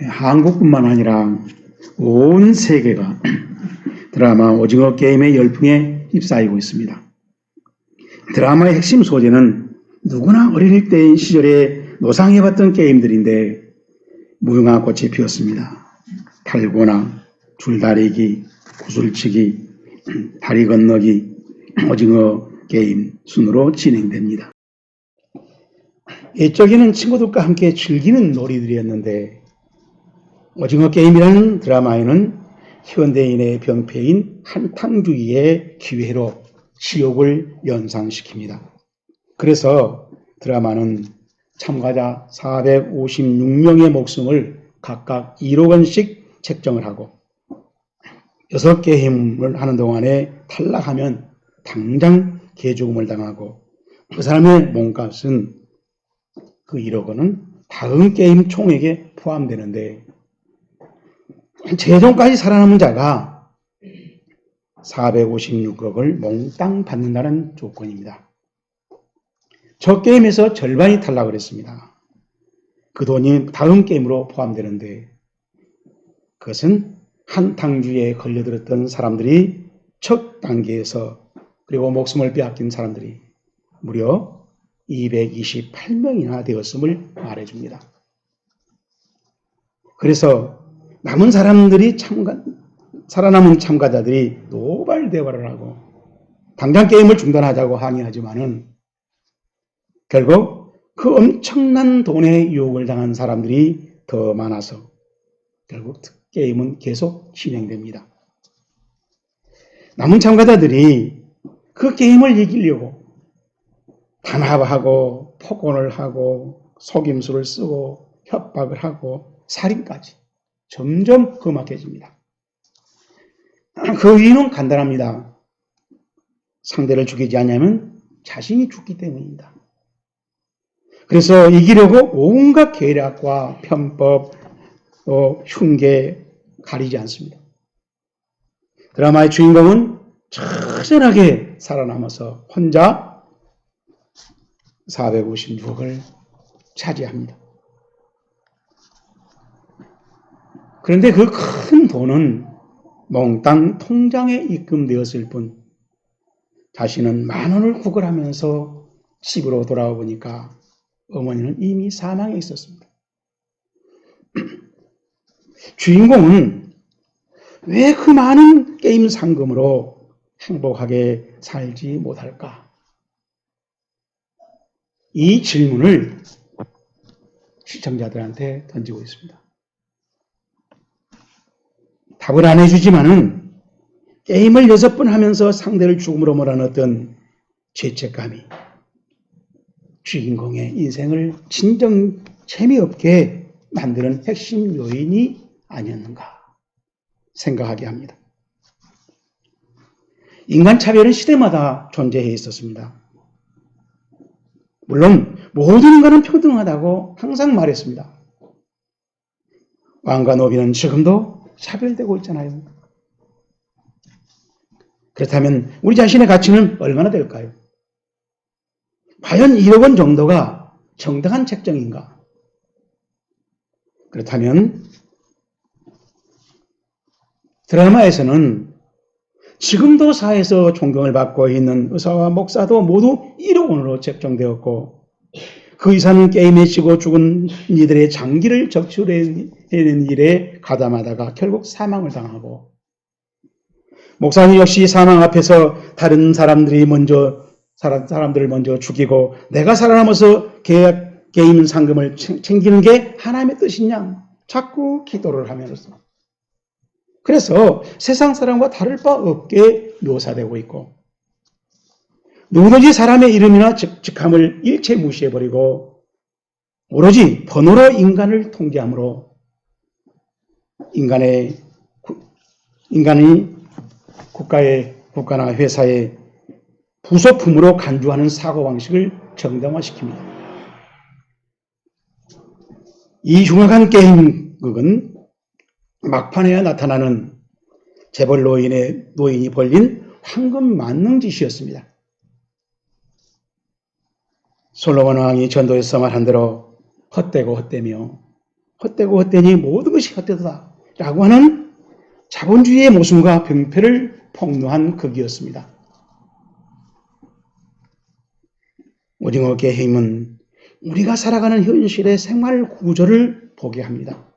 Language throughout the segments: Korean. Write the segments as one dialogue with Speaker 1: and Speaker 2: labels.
Speaker 1: 한국뿐만 아니라 온 세계가 드라마 오징어 게임의 열풍에 휩싸이고 있습니다. 드라마의 핵심 소재는 누구나 어릴 때 시절에 노상해봤던 게임들인데 무궁화 꽃이 피었습니다. 탈고나 줄다리기, 구슬치기, 다리 건너기, 오징어 게임 순으로 진행됩니다. 옛적에는 친구들과 함께 즐기는 놀이들이었는데 오징어 게임이라는 드라마에는 현대인의 병폐인 한탕주의의 기회로 지옥을 연상시킵니다. 그래서 드라마는 참가자 456명의 목숨을 각각 1억 원씩 책정을 하고 6게임을 하는 동안에 탈락하면 당장 개죽음을 당하고 그 사람의 몸값은 그 1억 원은 다음 게임 총액에 포함되는데 최종까지 살아남은 자가 456억을 몽땅 받는다는 조건입니다. 저 게임에서 절반이 탈락을 했습니다. 그 돈이 다음 게임으로 포함되는데 그것은 한탕주의에 걸려들었던 사람들이 첫 단계에서 그리고 목숨을 빼앗긴 사람들이 무려 228명이나 되었음을 말해줍니다. 그래서 남은 사람들이 살아남은 참가자들이 노발대발을 하고 당장 게임을 중단하자고 항의하지만은 결국 그 엄청난 돈에 유혹을 당한 사람들이 더 많아서 결국 게임은 계속 진행됩니다. 남은 참가자들이 그 게임을 이기려고 탄압하고 폭언을 하고 속임수를 쓰고 협박을 하고 살인까지 점점 험악해집니다. 그 이유는 간단합니다. 상대를 죽이지 않으면 자신이 죽기 때문입니다. 그래서 이기려고 온갖 계략과 편법, 흉계 가리지 않습니다. 드라마의 주인공은 처절하게 살아남아서 혼자 456억을 차지합니다. 그런데 그 큰 돈은 몽땅 통장에 입금되었을 뿐 자신은 10,000원을 구걸하면서 집으로 돌아와 보니까 어머니는 이미 사망해 있었습니다. 주인공은 왜 그 많은 게임 상금으로 행복하게 살지 못할까? 이 질문을 시청자들한테 던지고 있습니다. 답을 안 해주지만은 게임을 6번 하면서 상대를 죽음으로 몰아넣었던 죄책감이 주인공의 인생을 진정 재미없게 만드는 핵심 요인이 아니었는가 생각하게 합니다. 인간차별은 시대마다 존재해 있었습니다. 물론 모든 인간은 평등하다고 항상 말했습니다. 왕과 노비는 지금도 차별되고 있잖아요. 그렇다면 우리 자신의 가치는 얼마나 될까요? 과연 1억 원 정도가 정당한 책정인가? 그렇다면 드라마에서는 지금도 사회에서 존경을 받고 있는 의사와 목사도 모두 1억 원으로 책정되었고 그 이사는 게임에 지고 죽은 이들의 장기를 적출해내는 일에 가담하다가 결국 사망을 당하고 목사님 역시 사망 앞에서 다른 사람들을 먼저 죽이고 내가 살아남아서 게임 상금을 챙기는 게 하나님의 뜻이냐 자꾸 기도를 하면서 그래서 세상 사람과 다를 바 없게 묘사되고 있고 누구든지 사람의 이름이나 직함을 일체 무시해버리고 오로지 번호로 인간을 통제함으로 인간이 국가나 회사의 부속품으로 간주하는 사고방식을 정당화시킵니다. 이 흉악한 게임극은 막판에야 나타나는 재벌 노인이 벌린 황금 만능짓이었습니다. 솔로몬 왕이 전도에서 말한 대로 헛되고 헛되며 헛되고 헛되니 모든 것이 헛되다 라고 하는 자본주의의 모순과 병폐를 폭로한 극이었습니다. 오징어 게임은 우리가 살아가는 현실의 생활 구조를 보게 합니다.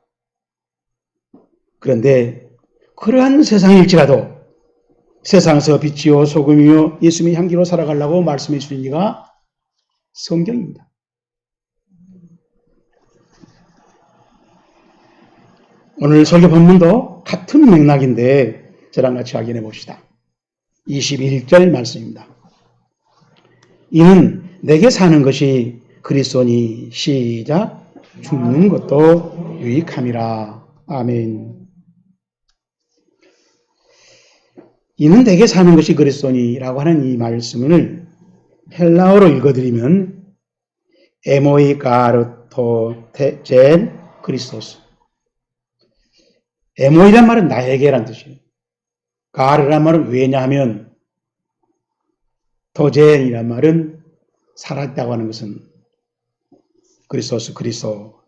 Speaker 1: 그런데 그러한 세상일지라도 세상에서 빛이요 소금이요 예수님의 향기로 살아가려고 말씀해 주신 이가 성경입니다. 오늘 설교 본문도 같은 맥락인데 저랑 같이 확인해 봅시다. 21절 말씀입니다. 이는 내게 사는 것이 그리스도니 시작 죽는 것도 유익함이라. 아멘. 이는 내게 사는 것이 그리스도니라고 하는 이 말씀을 헬라어로 읽어드리면 에모이 가르토 젠 그리스도스. 에모이란 말은 나에게란 뜻이에요. 가르란 말은 왜냐하면, 토젠이란 말은 살아있다고 하는 것은 그리스도스, 그리스도.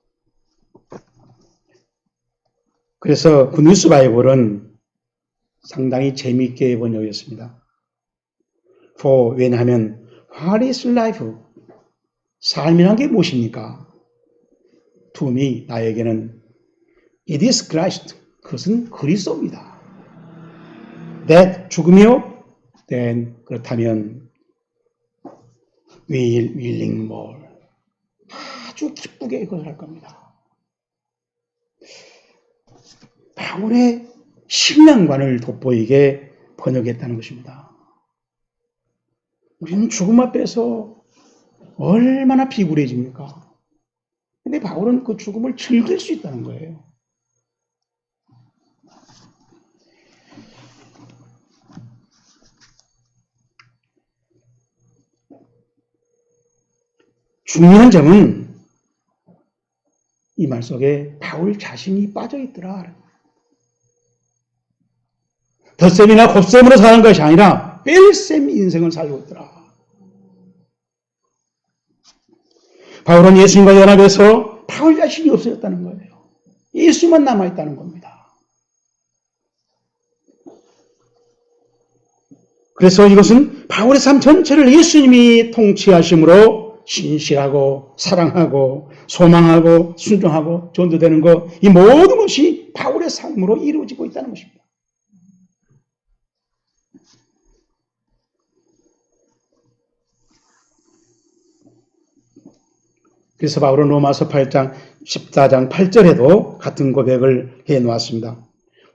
Speaker 1: 그래서 그 뉴스 바이블은 상당히 재미있게 번역했습니다. 왜냐하면 What is life? 삶이란 게 무엇입니까? To me, 나에게는 It is Christ. 그것은 그리스도입니다. That, 죽음이요? Then, 그렇다면 willing more. 아주 기쁘게 그것을 할 겁니다. 바울의 신앙관을 돋보이게 번역했다는 것입니다. 우리는 죽음 앞에서 얼마나 비굴해집니까? 근데 바울은 그 죽음을 즐길 수 있다는 거예요. 중요한 점은 이 말 속에 바울 자신이 빠져있더라. 덧셈이나 곱셈으로 사는 것이 아니라 뺄셈 인생을 살고 있더라. 바울은 예수님과 연합해서 바울 자신이 없어졌다는 거예요. 예수만 남아있다는 겁니다. 그래서 이것은 바울의 삶 전체를 예수님이 통치하심으로 신실하고 사랑하고 소망하고 순종하고 전도되는 것, 이 모든 것이 바울의 삶으로 이루어지고 있다는 것입니다. 그래서 바울은 로마서 8장 14장 8절에도 같은 고백을 해놓았습니다.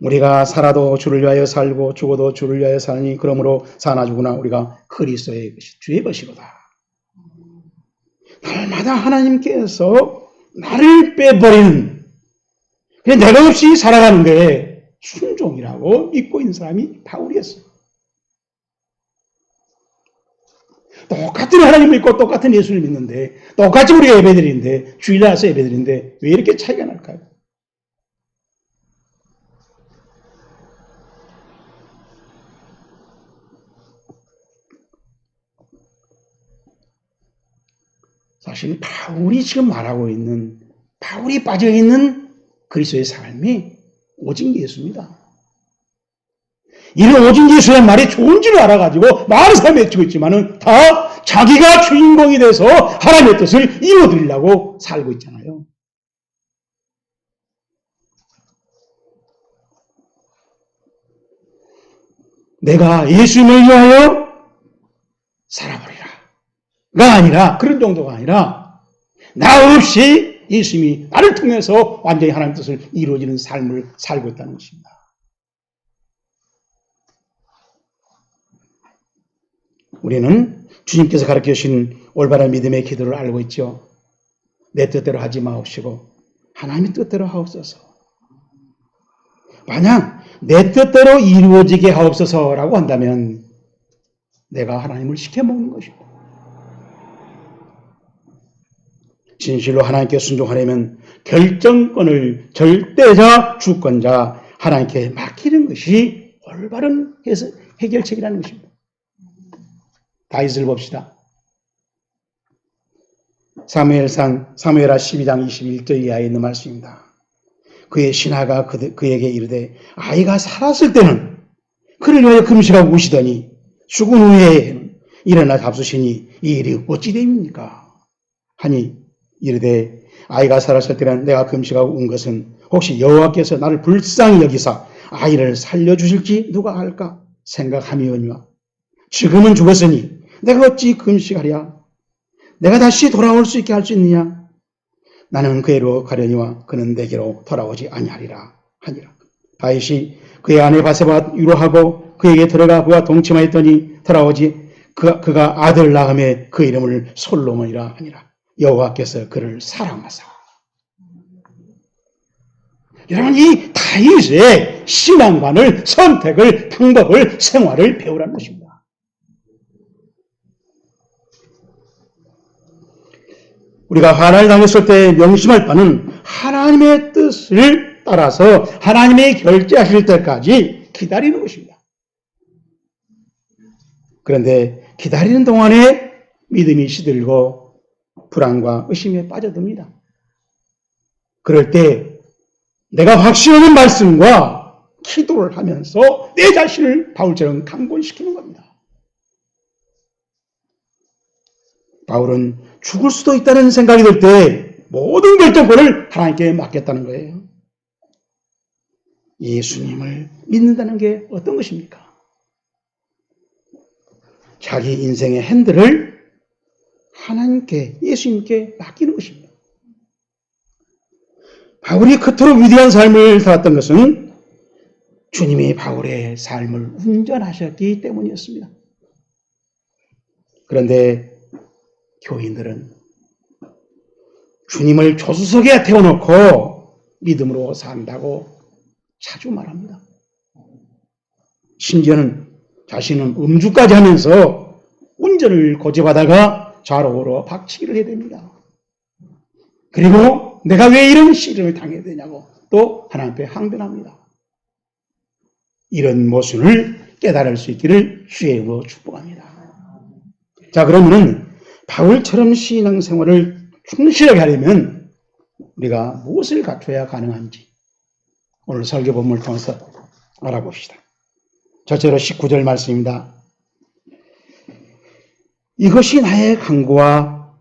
Speaker 1: 우리가 살아도 주를 위하여 살고 죽어도 주를 위하여 사니 그러므로 사나 죽으나 우리가 그리스도의 것이 주의 것이로다. 날마다 하나님께서 나를 빼버리는, 내가 없이 살아가는 게 순종이라고 믿고 있는 사람이 바울이었어요. 똑같은 하나님을 믿고 똑같은 예수를 믿는데, 똑같이 우리가 예배드리는데, 주일날 와서 예배드리는데 왜 이렇게 차이가 날까요? 사실 바울이 지금 말하고 있는, 바울이 빠져있는 그리스도의 삶이 오직 예수입니다. 이런 오직 예수란 말이 좋은 줄 알아가지고 많은 사람이 외치고 있지만은 다 자기가 주인공이 돼서 하나님의 뜻을 이루어드리려고 살고 있잖아요. 내가 예수님을 위하여 살아버리라.가 아니라, 그런 정도가 아니라, 나 없이 예수님이 나를 통해서 완전히 하나님의 뜻을 이루어지는 삶을 살고 있다는 것입니다. 우리는 주님께서 가르쳐 주신 올바른 믿음의 기도를 알고 있죠. 내 뜻대로 하지 마옵시고 하나님의 뜻대로 하옵소서. 만약 내 뜻대로 이루어지게 하옵소서라고 한다면 내가 하나님을 시켜먹는 것이고, 진실로 하나님께 순종하려면 결정권을 절대자 주권자 하나님께 맡기는 것이 올바른 해결책이라는 것입니다. 다윗을 봅시다. 사무엘하 12장 21절 이하에 있는 말씀입니다. 그의 신하가 그에게 이르되 아이가 살았을 때는 그를 위하여 금식하고 우시더니 죽은 후에 일어나 잡수시니 이 일이 어찌 됨입니까? 하니 이르되 아이가 살았을 때는 내가 금식하고 운 것은 혹시 여호와께서 나를 불쌍히 여기사 아이를 살려주실지 누가 알까 생각함이오니와 지금은 죽었으니 내가 어찌 금식하랴? 내가 다시 돌아올 수 있게 할 수 있느냐? 나는 그에로 가려니와 그는 내게로 돌아오지 아니하리라 하니라. 다윗이 그의 아내 바세바 위로하고 그에게 들어가 그와 동침하였더니 돌아오지 그가 아들 낳음에 그 이름을 솔로몬이라 하니라. 여호와께서 그를 사랑하사. 여러분, 이 다윗의 신앙관을, 선택을, 방법을, 생활을 배우라는 것입니다. 우리가 환난을 당했을 때 명심할 바는 하나님의 뜻을 따라서 하나님의 결제하실 때까지 기다리는 것입니다. 그런데 기다리는 동안에 믿음이 시들고 불안과 의심에 빠져듭니다. 그럴 때 내가 확신하는 말씀과 기도를 하면서 내 자신을 바울처럼 강권시키는 겁니다. 바울은 죽을 수도 있다는 생각이 들 때 모든 결정권을 하나님께 맡겼다는 거예요. 예수님을 믿는다는 게 어떤 것입니까? 자기 인생의 핸들을 하나님께, 예수님께 맡기는 것입니다. 바울이 그토록 위대한 삶을 살았던 것은 주님이 바울의 삶을 운전하셨기 때문이었습니다. 그런데 교인들은 주님을 조수석에 태워놓고 믿음으로 산다고 자주 말합니다. 심지어는 자신은 음주까지 하면서 운전을 고집하다가 좌로우로 박치기를 해야 됩니다. 그리고 내가 왜 이런 시련을 당해야 되냐고 또 하나님 앞에 항변합니다. 이런 모순을 깨달을 수 있기를 주의 이름으로 축복합니다. 자, 그러면은 바울처럼 신앙생활을 충실하게 하려면 우리가 무엇을 갖춰야 가능한지 오늘 설교 본문을 통해서 알아봅시다. 첫째로 19절 말씀입니다. 이것이 나의 간구와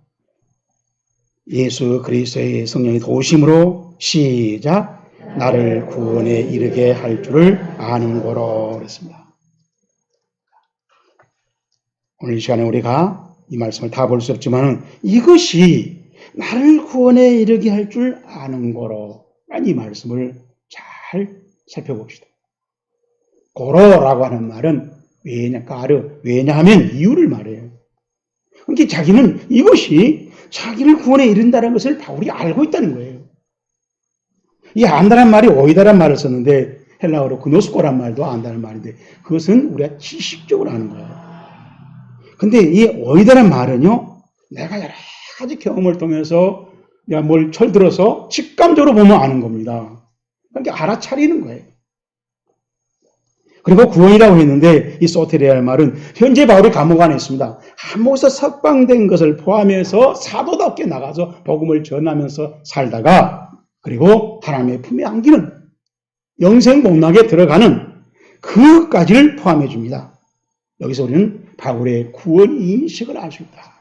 Speaker 1: 예수 그리스도의 성령의 도우심으로 시작 나를 구원에 이르게 할 줄을 아는 거로 그랬습니다. 오늘 이 시간에 우리가 이 말씀을 다 볼 수 없지만 이것이 나를 구원에 이르게 할 줄 아는 거로 이 말씀을 잘 살펴봅시다. 고로라고 하는 말은 왜냐하면 이유를 말해요. 그러니까 자기는 이것이 자기를 구원에 이른다는 것을 바울이 알고 있다는 거예요. 이 안다란 말이 오이다란 말을 썼는데 헬라어로 그노스코란 말도 안다는 말인데 그것은 우리가 지식적으로 아는 거예요. 근데 이 오이다란 말은요, 내가 여러 가지 경험을 통해서 뭘 철들어서 직감적으로 보면 아는 겁니다. 그러니까 알아차리는 거예요. 그리고 구원이라고 했는데 이 소테리아의 말은 현재 바울이 감옥 안에 있습니다. 감옥에서 석방된 것을 포함해서 사도답게 나가서 복음을 전하면서 살다가 그리고 하나님의 품에 안기는 영생 복락에 들어가는 그까지를 포함해 줍니다. 여기서 우리는 바울의 구원 인식을 알 수 있다.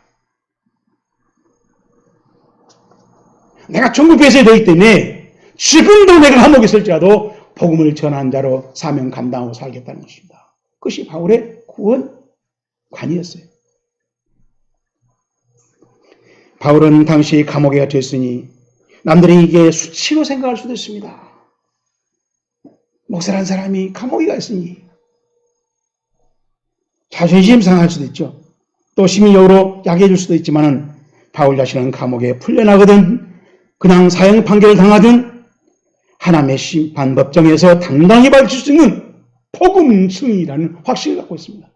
Speaker 1: 내가 천국에 있어야 되기 때문에 지금도 내가 감옥에 있을지라도 복음을 전한 자로 사명 감당하고 살겠다는 것입니다. 그것이 바울의 구원관이었어요. 바울은 당시 감옥에 갇혀 있으니 남들이 이게 수치로 생각할 수도 있습니다. 목사라는 사람이 감옥에 가 있으니 자존심 상할 수도 있죠. 또 심리적으로 약해질 줄 수도 있지만 바울 자신은 감옥에 풀려나거든 그냥 사형 판결을 당하든 하나님의 심판 법정에서 당당히 밝힐 수 있는 복음 승리라는 확신을 갖고 있습니다.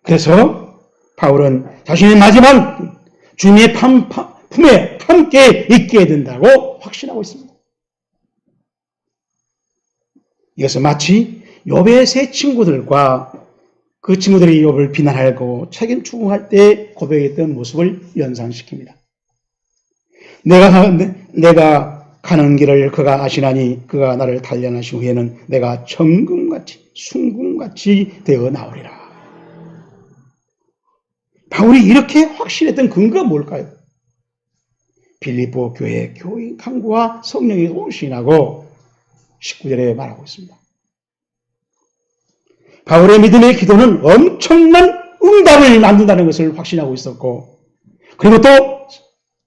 Speaker 1: 그래서 바울은 자신의 마지막 주님의 품에 함께 있게 된다고 확신하고 있습니다. 이것은 마치 욥의 세 친구들과 그 친구들이 욥을 비난하고 책임 추궁할 때 고백했던 모습을 연상시킵니다. 내가 가는 길을 그가 아시나니 그가 나를 단련하신 후에는 내가 정금같이 순금같이 되어 나오리라. 바울이 이렇게 확신했던 근거가 뭘까요? 빌립보 교회 교인 강구와 성령의 오신하고 19절에 말하고 있습니다. 바울의 믿음의 기도는 엄청난 응답을 만든다는 것을 확신하고 있었고, 그리고 또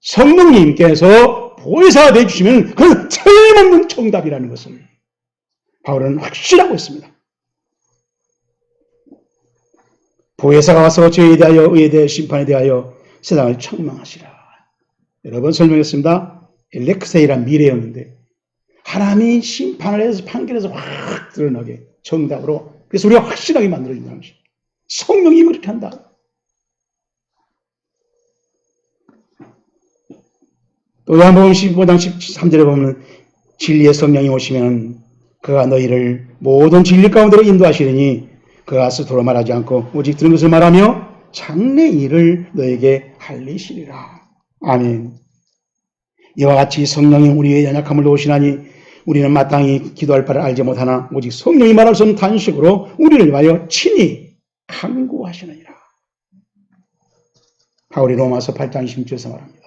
Speaker 1: 성령님께서 보혜사가 되어주시면 그건 틀림없는 정답이라는 것을 바울은 확신하고 있습니다. 보혜사가 와서 죄에 대하여 의에 대해 심판에 대하여 세상을 책망하시라. 여러 번 설명했습니다. 엘렉세이란 미래였는데 하나님이 심판을 해서 판결해서 확 드러나게 정답으로, 그래서 우리가 확실하게 만들어준다는 것입니다. 성령이 그렇게 한다. 또 요한복음 15장 13절에 보면 진리의 성령이 오시면 그가 너희를 모든 진리 가운데로 인도하시리니 그가 스스로 말하지 않고 오직 들은 것을 말하며 장래 일을 너에게 알리시리라. 아멘. 이와 같이 성령이 우리의 연약함을 도우시나니 우리는 마땅히 기도할 바를 알지 못하나 오직 성령이 말할 수 없는 단식으로 우리를 위하여 친히 간구하시느니라. 바울이 로마서 8장 16절에서 말합니다.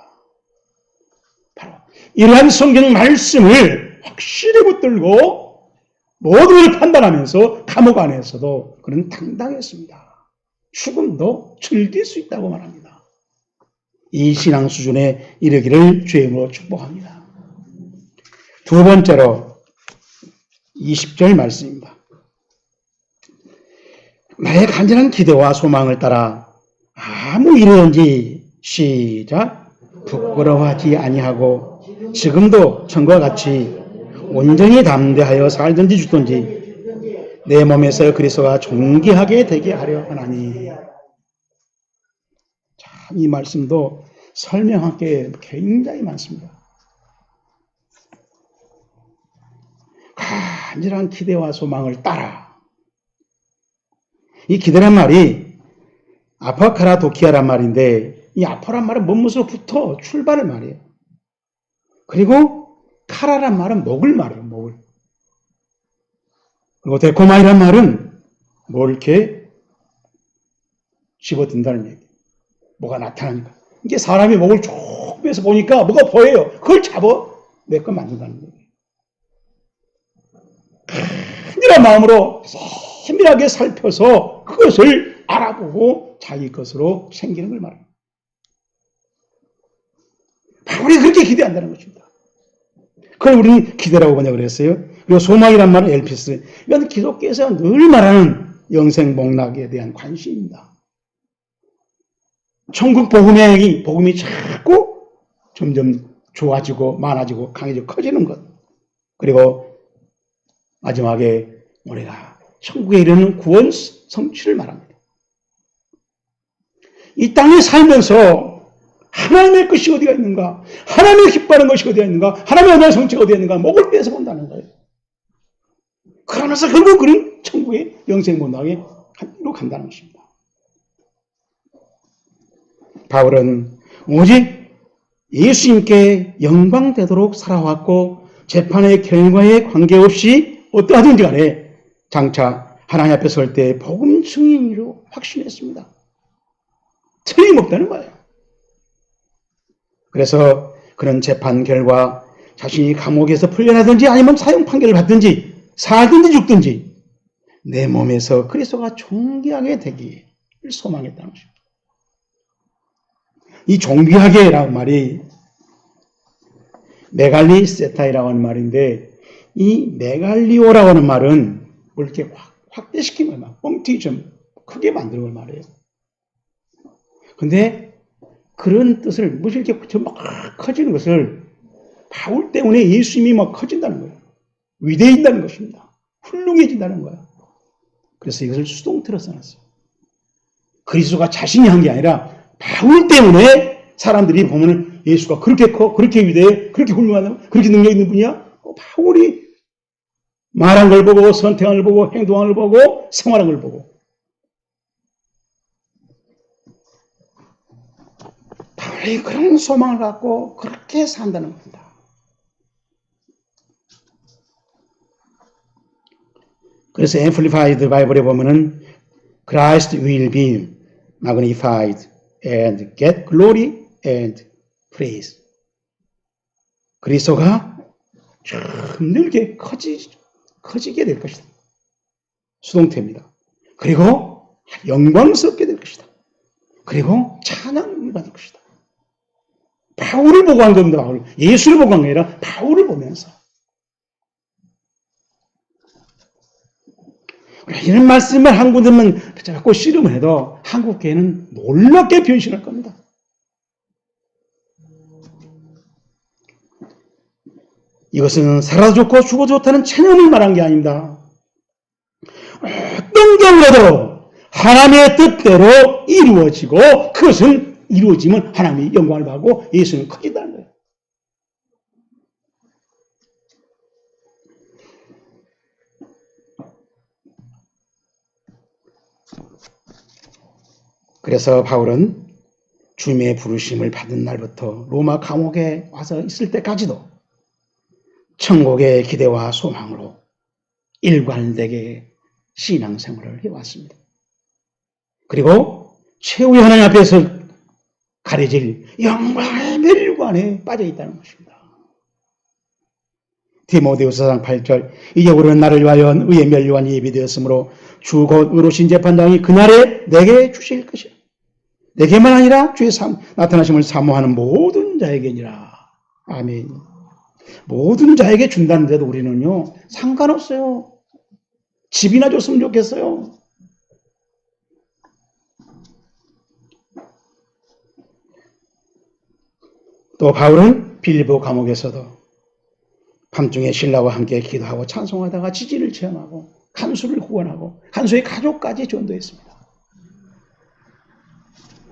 Speaker 1: 바로 이러한 성경 말씀을 확실히 붙들고 모든 걸 판단하면서 감옥 안에서도 그는 당당했습니다. 죽음도 즐길 수 있다고 말합니다. 이 신앙 수준에 이르기를 주임으로 축복합니다. 두 번째로 20절 말씀입니다. 나의 간절한 기대와 소망을 따라 아무 일이든지 시작 부끄러워하지 아니하고 지금도 전과 같이 온전히 담대하여 살든지 죽든지 내 몸에서 그리스도가 존귀하게 되게 하려 하나니. 참, 이 말씀도 설명할 게 굉장히 많습니다. 간절한 기대와 소망을 따라. 이 기대란 말이 아파카라 도키아란 말인데, 이 아포란 말은 몸으로부터 출발을 말이에요. 그리고 카라란 말은 목을 말해요. 목을. 그리고 데코마이란 말은 뭘 이렇게 집어든다는 얘기예요. 뭐가 나타나니까. 이게 사람이 목을 쭉 빼서 보니까 뭐가 보여요. 그걸 잡아 내 거 만든다는 얘기예요. 간절한 마음으로 세밀하게 살펴서 그것을 알아보고 자기 것으로 생기는 걸 말해요. 바울이 그렇게 기대한다는 것입니다. 그걸 우리는 기대라고 번역을 했어요. 그리고 소망이란 말은 엘피스. 이건 기독교에서 늘 말하는 영생 복락에 대한 관심입니다. 천국 복음이 자꾸 점점 좋아지고 많아지고 강해지고 커지는 것. 그리고 마지막에 우리가 천국에 이르는 구원 성취를 말합니다. 이 땅에 살면서 하나님의 것이 어디가 있는가? 하나님의 기뻐하는 것이 어디가 있는가? 하나님의 언약의 성취가 어디가 있는가? 목을 빼서 본다는 거예요. 그러면서 결국 그는 천국의 영생 본당으로 간다는 것입니다. 바울은 오직 예수님께 영광되도록 살아왔고 재판의 결과에 관계없이 어떠하든지 간에 장차 하나님 앞에 설 때 복음 증인으로 확신했습니다. 틀림없다는 거예요. 그래서 그런 재판 결과 자신이 감옥에서 풀려나든지 아니면 사형 판결을 받든지 살든지 죽든지 내 몸에서 그리스도가 존귀하게 되기를 소망했다는 것입니다. 이 존귀하게라는 말이 메갈리 세타이라고 하는 말인데, 이 메갈리오라고 하는 말은 뭘 이렇게 확대시킨 거예요. 뻥튀기 좀 크게 만드는 걸 말해요. 근데 그런 뜻을, 무슨 이렇게 막 커지는 것을 바울 때문에 예수님이 막 커진다는 거예요. 위대해진다는 것입니다. 훌륭해진다는 거예요. 그래서 이것을 수동태로 써놨어요. 그리스도가 자신이 한 게 아니라 바울 때문에 사람들이 보면 예수가 그렇게 커, 그렇게 위대해, 그렇게 훌륭하다, 그렇게 능력 있는 분이야? 바울이 말한 걸 보고, 선택한 걸 보고, 행동한 걸 보고, 생활한 걸 보고. 바울이 그런 소망을 갖고 그렇게 산다는 겁니다. 그래서 Amplified 바이블에 보면은 Christ will be magnified and get glory and praise. 그리스도가 늘게 커지게 될 것이다. 수동태입니다. 그리고 영광스럽게 될 것이다. 그리고 찬양을 받을 것이다. 바울을 보고 한 겁니다. 바울. 예수를 보고 한 게 아니라 바울을 보면서. 이런 말씀을 한국인들은 자꾸 씨름을 해도 한국교회는 놀랍게 변신할 겁니다. 이것은 살아도 좋고 죽어도 좋다는 체념을 말한 게 아닙니다. 어떤 경우라도 하나님의 뜻대로 이루어지고 그것은 이루어지면 하나님이 영광을 받고 예수는 커진다는 거예요. 그래서 바울은 주님의 부르심을 받은 날부터 로마 감옥에 와서 있을 때까지도 천국의 기대와 소망으로 일관되게 신앙생활을 해왔습니다. 그리고 최후의 하나님 앞에서 가려질 영광의 멸관에 빠져 있다는 것입니다. 디모데후서 4장 8절 이제 우리는 나를 위하여 의의 멸관이 예비되었으므로 주 곧 의로우신 재판장이 그날에 내게 주실 것이라. 내게만 아니라 주의 나타나심을 사모하는 모든 자에게니라. 아멘. 모든 자에게 준다는데도 우리는요 상관없어요. 집이나 줬으면 좋겠어요. 또 바울은 빌립보 감옥에서도 밤중에 신라와 함께 기도하고 찬송하다가 지지를 체험하고 간수를 후원하고 간수의 가족까지 전도했습니다.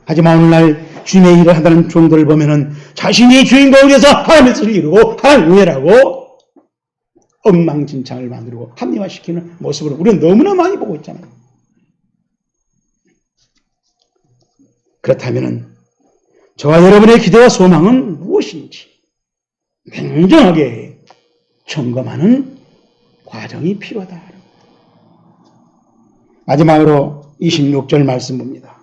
Speaker 1: 하지만 오늘날 주님의 일을 한다는 종들을 보면은 자신이 주인공이 돼서 하나님의 뜻을 이루고 하나님 우애라고 엉망진창을 만들고 합리화시키는 모습을 우리는 너무나 많이 보고 있잖아요. 그렇다면은 저와 여러분의 기대와 소망은 무엇인지 냉정하게 점검하는 과정이 필요하다. 마지막으로 26절 말씀 봅니다.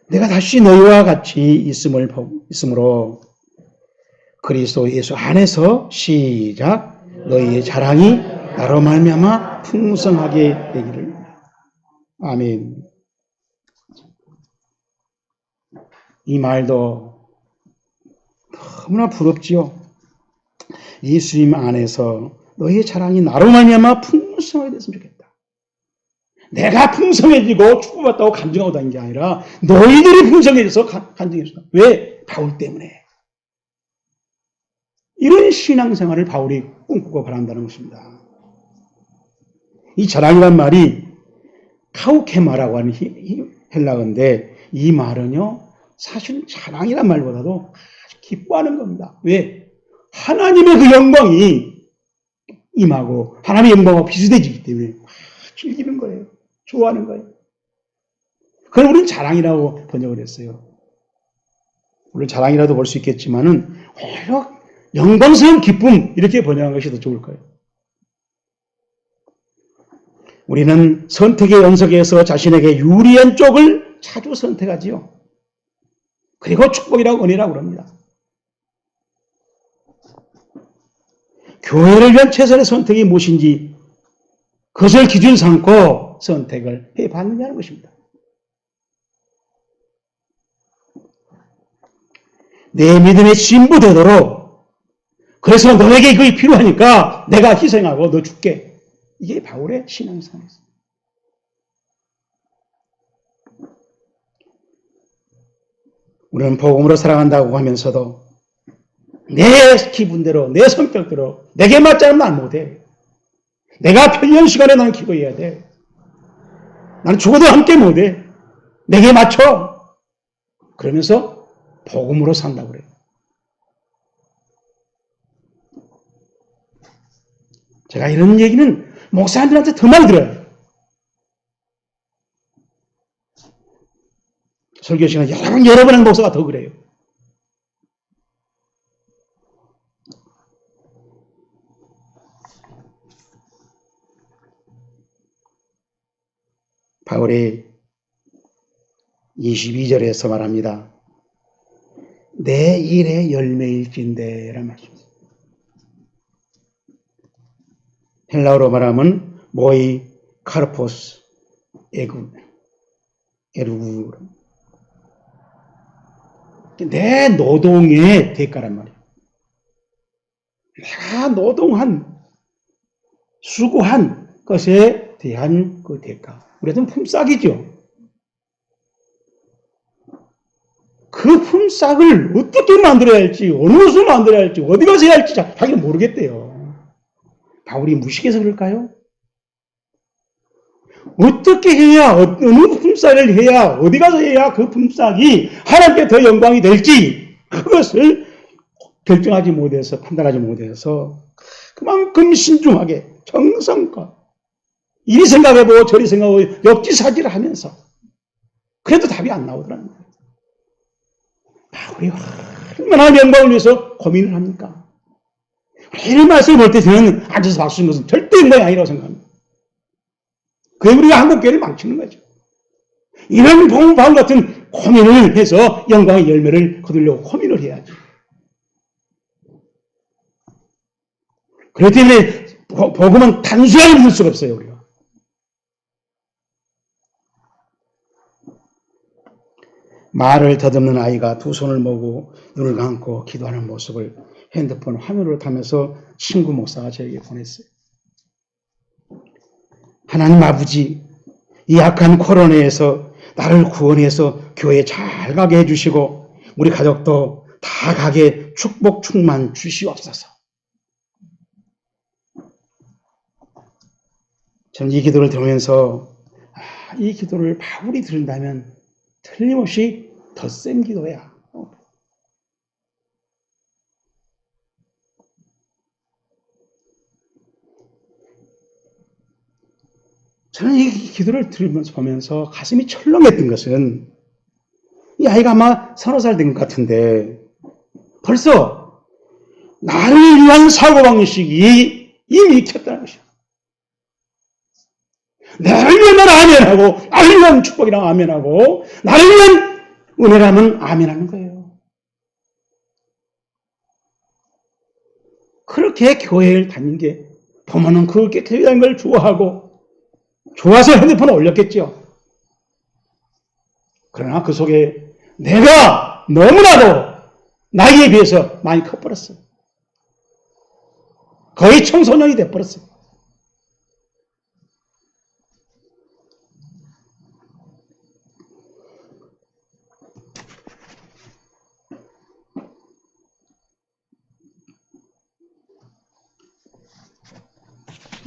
Speaker 1: 내가 다시 너희와 같이 있으므로 그리스도 예수 안에서 시작 너희의 자랑이 나로 말미암아 풍성하게 되기를. 아멘. 이 말도 너무나 부럽지요. 예수님 안에서 너희의 자랑이 나로 말미암아 풍성하게 됐으면 좋겠다. 내가 풍성해지고 축복받다고 간증하고 다니는 게 아니라 너희들이 풍성해져서 간증했어. 왜? 바울 때문에. 이런 신앙생활을 바울이 꿈꾸고 바란다는 것입니다. 이 자랑이란 말이 카우케마라고 하는 헬라어인데 이 말은요 사실 자랑이란 말보다도 아주 기뻐하는 겁니다. 왜? 하나님의 그 영광이 임하고 하나님의 영광과 비슷해지기 때문에 즐기는 거예요. 좋아하는 거예요. 그걸 우리는 자랑이라고 번역을 했어요. 물론 자랑이라도 볼 수 있겠지만은 오히려 영광스러운 기쁨 이렇게 번역한 것이 더 좋을 거예요. 우리는 선택의 연속에서 자신에게 유리한 쪽을 자주 선택하지요. 그리고 축복이라고 은혜라고 합니다. 교회를 위한 최선의 선택이 무엇인지 그것을 기준 삼고 선택을 해봤느냐는 것입니다. 내 믿음의 진부되도록 그래서 너에게 그게 필요하니까 내가 희생하고 너 줄게. 이게 바울의 신앙생활이었어요. 우리는 복음으로 살아간다고 하면서도 내 기분대로 내 성격대로 내게 맞지 않으면 난 못해. 내가 편리한 시간에 나는 기도해야 돼. 나는 죽어도 함께 못해. 내게 맞춰. 그러면서 복음으로 산다고 그래요. 제가 이런 얘기는 목사님들한테 더 많이 들어요. 설교 시간에 여러 번 한 목사가 더 그래요. 바울이 22절에서 말합니다. 내 일의 열매일진데 라는 말씀입니다. 헬라어로 말하면 모이 카르포스 에루구, 내 노동의 대가란 말이에요. 내가 노동한, 수고한 것에 대한 그 대가. 우리한테는 품삯이죠. 그 품삯을 어떻게 만들어야 할지, 어느 것으로 만들어야 할지, 어디 가서 해야 할지 자기는 모르겠대요. 바울이 무식해서 그럴까요? 어떻게 해야, 어느 품삯을 해야, 어디 가서 해야 그 품삯이 하나님께 더 영광이 될지, 그것을 결정하지 못해서, 판단하지 못해서, 그만큼 신중하게, 정성껏, 이리 생각해보고 저리 생각하고 역지사지를 하면서, 그래도 답이 안 나오더라는 거예요. 바울이 얼마나 영광을 위해서 고민을 합니까? 이런 말씀을 볼 때 저는 앉아서 박수 치는 것은 절대 영광이 아니라고 생각합니다. 그게 우리가 한국교회를 망치는 거죠. 이런 바울 같은 고민을 해서 영광의 열매를 거두려고 고민을 해야지. 그렇기 때문에 복음은 단순하게 믿을 수가 없어요, 우리가. 말을 더듬는 아이가 두 손을 모으고 눈을 감고 기도하는 모습을 핸드폰 화면으로 타면서 친구 목사가 저에게 보냈어요. 하나님 아버지, 이 악한 코로나에서 나를 구원해서 교회 잘 가게 해주시고 우리 가족도 다 가게 축복 충만 주시옵소서. 저는 이 기도를 들으면서 이 기도를 바울이 들은다면 틀림없이 더 센 기도야. 저는 이 기도를 들으면서 보면서 가슴이 철렁했던 것은 이 아이가 아마 30살 된 것 같은데 벌써 나를 위한 사고방식이 이미 익혔다는 것이야. 나를 위한 아멘하고 나를 위한 축복이라고 아멘하고 나를 위한 은혜라면 아멘하는 거예요. 그렇게 교회를 다닌 게 부모는 그렇게 교회라는 걸 좋아하고 좋아서 핸드폰을 올렸겠죠. 그러나 그 속에 내가 너무나도 나이에 비해서 많이 커버렸어요. 거의 청소년이 돼버렸어요.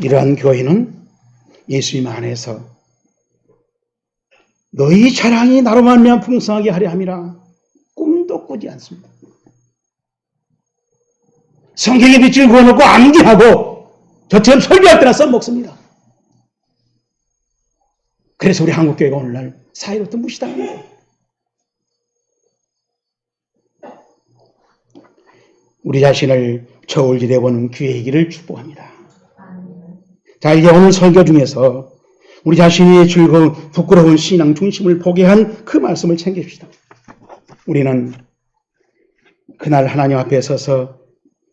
Speaker 1: 이러한 교회는 예수님 안에서 너희 자랑이 나로 말미암아 풍성하게 하려 함이라 꿈도 꾸지 않습니다. 성경의 빛을 그어놓고 암기하고 저처럼 설교할 때나 써먹습니다. 그래서 우리 한국교회가 오늘날 사회로부터 무시당하는 거예요. 우리 자신을 저울질해 보는 기회이기를 축복합니다. 자, 이제 오늘 설교 중에서 우리 자신이 즐거운 부끄러운 신앙 중심을 보게 한 그 말씀을 챙깁시다. 우리는 그날 하나님 앞에 서서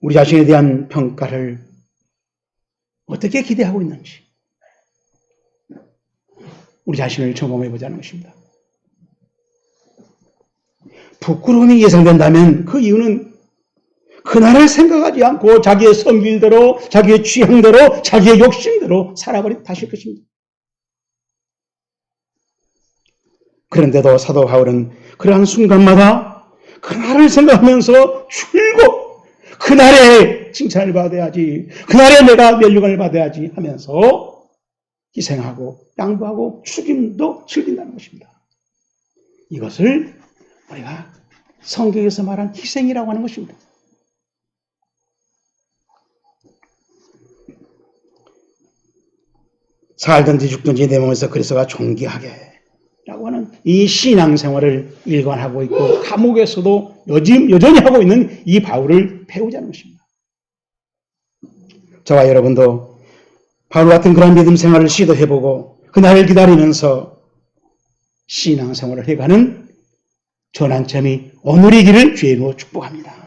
Speaker 1: 우리 자신에 대한 평가를 어떻게 기대하고 있는지 우리 자신을 점검해 보자는 것입니다. 부끄러움이 예상된다면 그 이유는 그날을 생각하지 않고 자기의 성질대로, 자기의 취향대로, 자기의 욕심대로 살아버린 탓일 것입니다. 그런데도 사도 바울은 그러한 순간마다 그날을 생각하면서 줄곧 그날에 칭찬을 받아야지, 그날에 내가 멸류관을 받아야지 하면서 희생하고 양보하고 죽임도 즐긴다는 것입니다. 이것을 우리가 성경에서 말한 희생이라고 하는 것입니다. 살든지 죽든지 내 몸에서 그리스도가 존귀하게 라고 하는 이 신앙생활을 일관하고 있고 감옥에서도 여전히 하고 있는 이 바울을 배우자는 것입니다. 저와 여러분도 바울 같은 그런 믿음 생활을 시도해보고 그날을 기다리면서 신앙생활을 해가는 전환점이 오늘이기를 주의 이름으로 축복합니다.